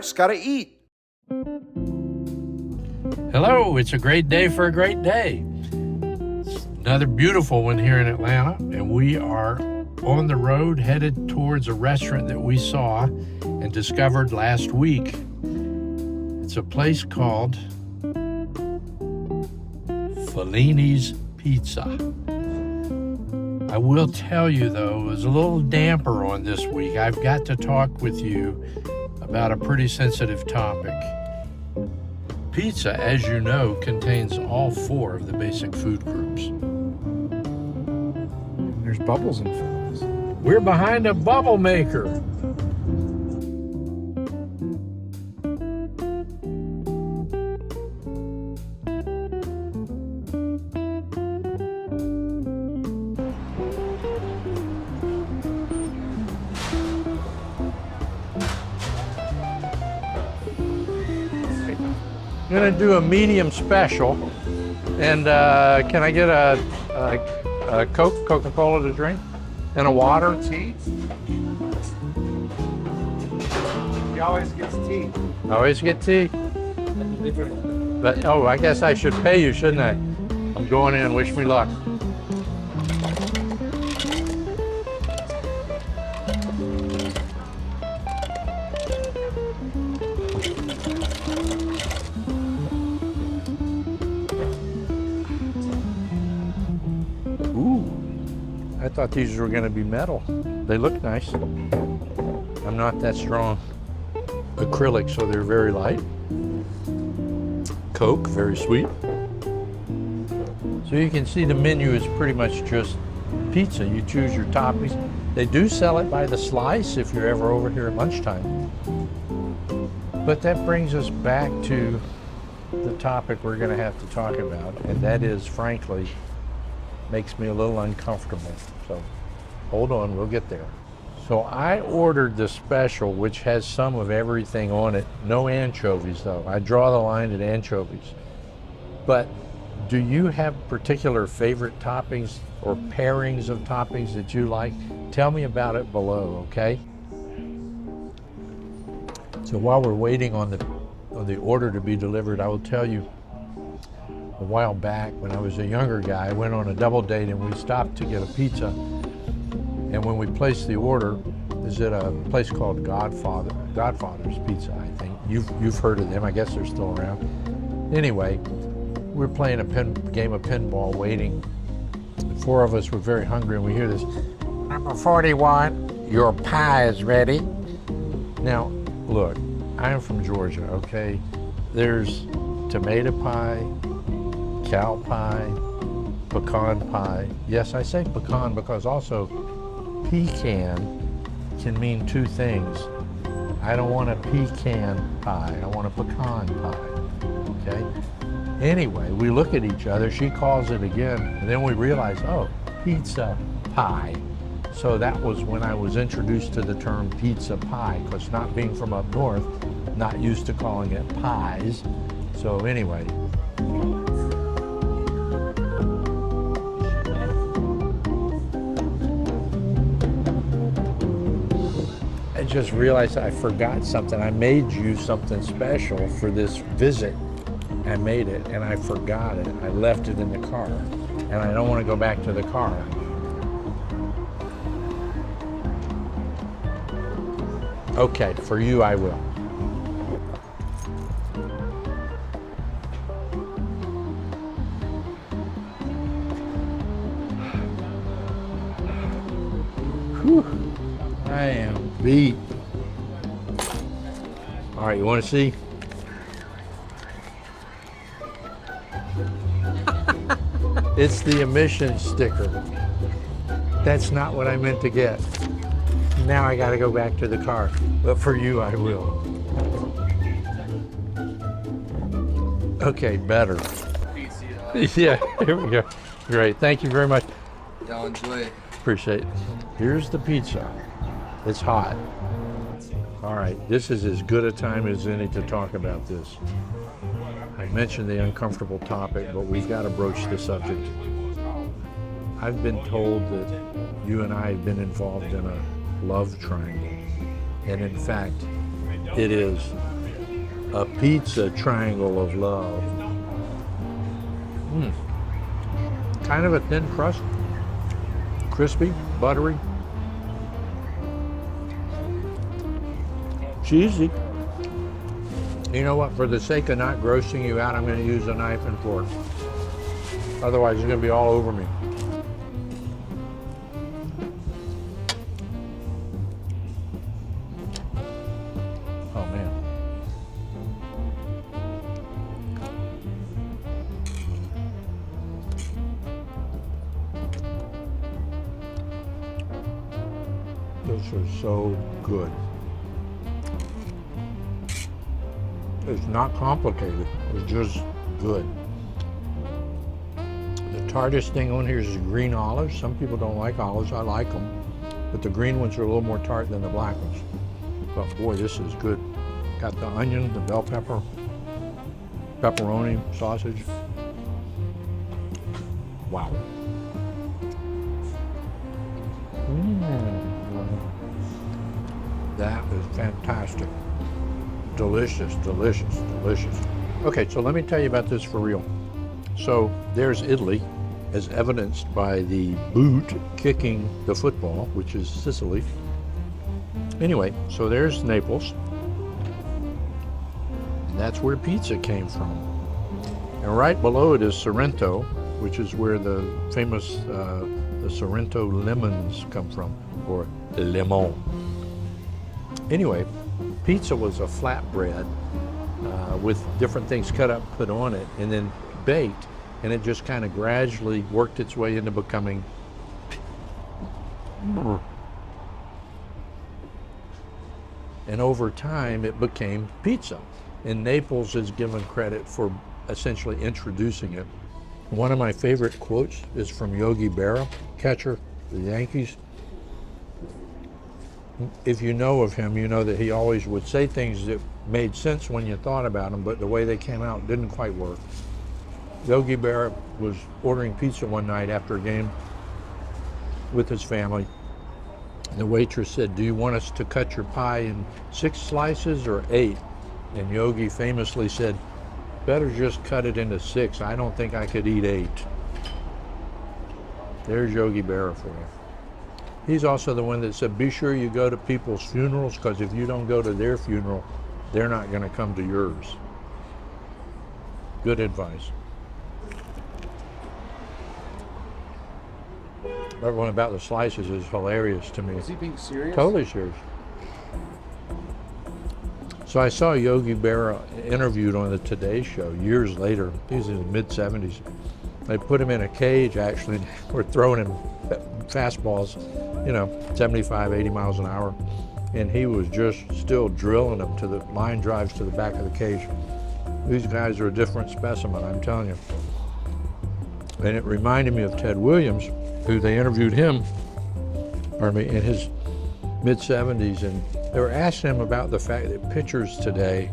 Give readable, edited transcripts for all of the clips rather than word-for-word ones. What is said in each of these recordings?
Eric's got to eat. Hello, it's a great day for a great day. It's another beautiful one here in Atlanta, and we are on the road headed towards a restaurant that we saw and discovered last week. It's a place called Fellini's Pizza. I will tell you though, it was a little damper on this week. I've got to talk with you about a pretty sensitive topic. Pizza, as you know, contains all 4 of the basic food groups. There's bubbles in front. We're behind a bubble maker. I'm gonna do a medium special, and can I get a Coca-Cola to drink, and a water? Tea? He always gets tea. Always get tea. But oh, I guess I should pay you, shouldn't I? I'm going in. Wish me luck. Ooh, I thought these were going to be metal. They look nice. I'm not that strong. Acrylic, so they're very light. Coke, very sweet. So you can see the menu is pretty much just pizza. You choose your toppings. They do sell it by the slice if you're ever over here at lunchtime. But that brings us back to the topic we're going to have to talk about, and that is, frankly, makes me a little uncomfortable. So hold on, we'll get there. So I ordered the special, which has some of everything on it. No anchovies though. I draw the line at anchovies. But do you have particular favorite toppings or pairings of toppings that you like? Tell me about it below, okay? So while we're waiting on the order to be delivered, I will tell you, a while back when I was a younger guy, I went on a double date and we stopped to get a pizza. And when we placed the order, is at a place called Godfather's Pizza, I think. You've heard of them. I guess they're still around. Anyway, we're playing a game of pinball, waiting. The 4 of us were very hungry, and we hear this, "Number 41, your pie is ready." Now, look, I am from Georgia, okay? There's tomato pie, cow pie, pecan pie. Yes, I say pecan because also pecan can mean 2 things. I don't want a pecan pie, I want a pecan pie, okay? Anyway, we look at each other, she calls it again, and then we realize, oh, pizza pie. So that was when I was introduced to the term pizza pie, because not being from up north, not used to calling it pies. So anyway. I just realized I forgot something. I made you something special for this visit. I made it and I forgot it. I left it in the car and I don't want to go back to the car. Okay, for you I will. Whew. I am beat. All right, you want to see? It's the emission sticker. That's not what I meant to get. Now I got to go back to the car, but for you I will. Okay, better. Yeah, here we go. Great, thank you very much. Y'all enjoy it. Appreciate it. Here's the pizza. It's hot. All right, this is as good a time as any to talk about this. I mentioned the uncomfortable topic, but we've got to broach the subject. I've been told that you and I have been involved in a love triangle. And in fact, it is A pizza triangle of love. Kind of a thin crust. Crispy, buttery. Cheesy. You know what? For the sake of not grossing you out, I'm going to use a knife and fork. Otherwise, it's going to be all over me. Oh, man. This is so good. It's not complicated. It's just good. The tartest thing on here is green olives. Some people don't like olives. I like them. But the green ones are a little more tart than the black ones. But boy, this is good. Got the onion, the bell pepper, pepperoni, sausage. Wow. That is fantastic. Delicious, delicious, delicious. Okay, so let me tell you about this for real. So there's Italy, as evidenced by the boot kicking the football, which is Sicily. Anyway, so there's Naples. And that's where pizza came from. And right below it is Sorrento, which is where the famous the Sorrento lemons come from, or limon. Anyway, pizza was a flatbread with different things cut up, put on it, and then baked, and it just kind of gradually worked its way into becoming and over time it became pizza. And Naples is given credit for essentially introducing it. One of my favorite quotes is from Yogi Berra, catcher, the Yankees. If you know of him, you know that he always would say things that made sense when you thought about them, but the way they came out didn't quite work. Yogi Berra was ordering pizza one night after a game with his family. The waitress said, "Do you want us to cut your pie in 6 slices or 8?" And Yogi famously said, "Better just cut it into 6. I don't think I could eat 8. There's Yogi Berra for you. He's also the one that said, be sure you go to people's funerals, because if you don't go to their funeral, they're not going to come to yours. Good advice. That one about the slices is hilarious to me. Is he being serious? Totally serious. So I saw Yogi Berra interviewed on the Today Show years later. He was in his mid-70s. They put him in a cage, actually, and were throwing him fastballs, 75, 80 miles an hour. And he was just still drilling them to the line drives to the back of the cage. These guys are a different specimen, I'm telling you. And it reminded me of Ted Williams, who they interviewed him, in his mid-70s, and they were asking him about the fact that pitchers today,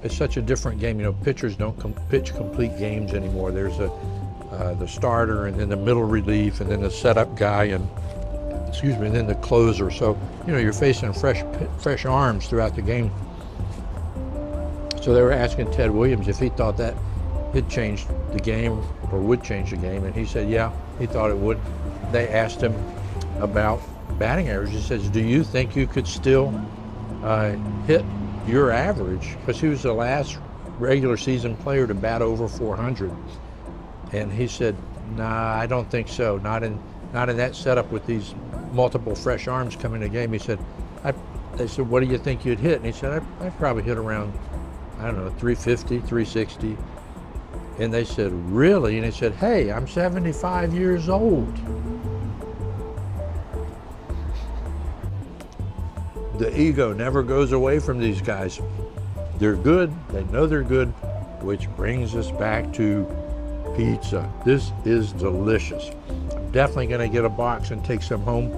it's such a different game. Pitchers don't pitch complete games anymore. There's the starter, and then the middle relief, and then the setup guy, and then the closer. So, you're facing fresh arms throughout the game. So they were asking Ted Williams if he thought that had changed the game or would change the game, and he said, yeah, he thought it would. They asked him about batting average. He says, do you think you could still hit your average? Because he was the last regular season player to bat over 400. And he said, nah, I don't think so. Not in that setup with these multiple fresh arms coming to the game. He said, they said, what do you think you'd hit? And he said, I'd probably hit around, 350, 360. And they said, really? And he said, hey, I'm 75 years old. The ego never goes away from these guys. They're good, they know they're good, which brings us back to pizza. This is delicious. I'm definitely gonna get a box and take some home,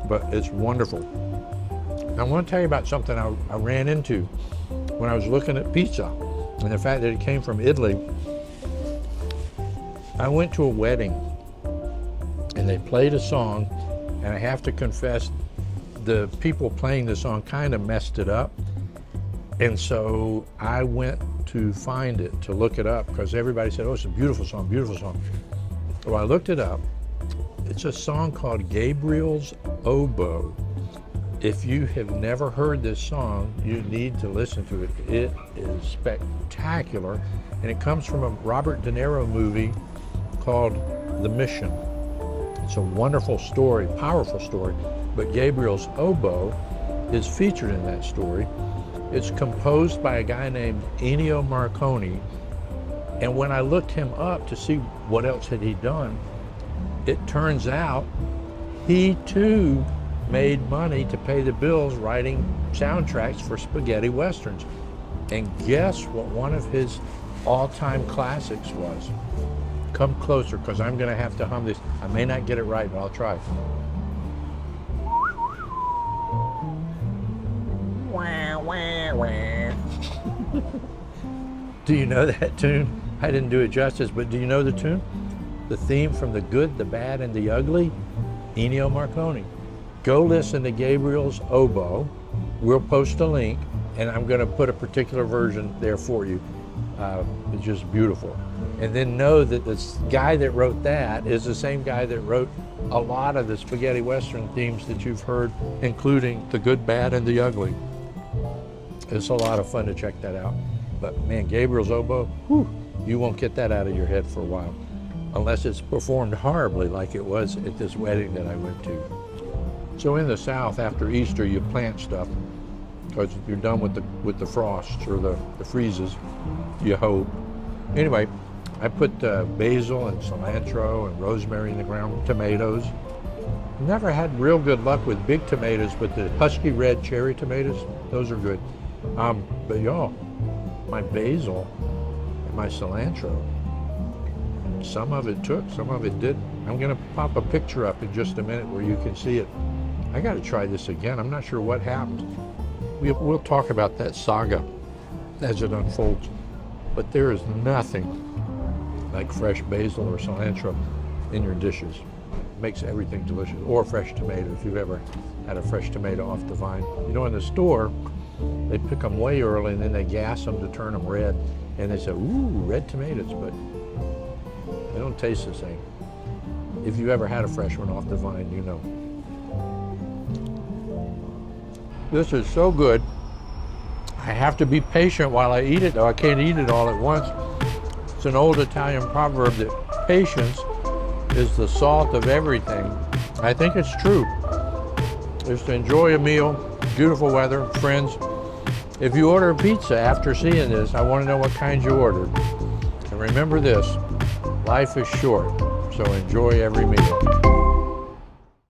but it's wonderful. I want to tell you about something I ran into when I was looking at pizza, and the fact that it came from Italy. I went to a wedding, and they played a song, and I have to confess, the people playing the song kind of messed it up. And so I went to find it, to look it up, because everybody said, oh, it's a beautiful song, beautiful song. Well, I looked it up. It's a song called Gabriel's Oboe. If you have never heard this song, you need to listen to it. It is spectacular, and it comes from a Robert De Niro movie called The Mission. It's a wonderful story, powerful story, but Gabriel's Oboe is featured in that story. It's composed by a guy named Ennio Morricone, and when I looked him up to see what else had he done, it turns out he too made money to pay the bills writing soundtracks for spaghetti westerns. And guess what one of his all-time classics was? Come closer, because I'm going to have to hum this. I may not get it right, but I'll try. Do you know that tune? I didn't do it justice, but do you know the tune? The theme from The Good, the Bad, and the Ugly? Ennio Morricone. Go listen to Gabriel's Oboe. We'll post a link, and I'm going to put a particular version there for you. It's just beautiful. And then know that this guy that wrote that is the same guy that wrote a lot of the spaghetti western themes that you've heard, including The Good, Bad, and the Ugly. It's a lot of fun to check that out. But man, Gabriel's Oboe, whew, you won't get that out of your head for a while, unless it's performed horribly like it was at this wedding that I went to. So in the South, after Easter, you plant stuff because you're done with the frosts or the freezes, you hope. Anyway, I put basil and cilantro and rosemary in the ground, tomatoes. Never had real good luck with big tomatoes, but the husky red cherry tomatoes, those are good. But y'all, my basil and my cilantro, some of it took, some of it didn't. I'm gonna pop a picture up in just a minute where you can see it. I gotta try this again. I'm not sure what happened. We'll talk about that saga as it unfolds. But there is nothing like fresh basil or cilantro in your dishes. It makes everything delicious. Or fresh tomato, if you've ever had a fresh tomato off the vine. You know, in the store, they pick them way early and then they gas them to turn them red. And they say, ooh, red tomatoes, but they don't taste the same. If you ever had a fresh one off the vine, you know. This is so good. I have to be patient while I eat it, though. I can't eat it all at once. It's an old Italian proverb that patience is the salt of everything. I think it's true. Just to enjoy a meal, beautiful weather, friends. If you order a pizza after seeing this, I want to know what kind you ordered. And remember this, life is short, so enjoy every meal.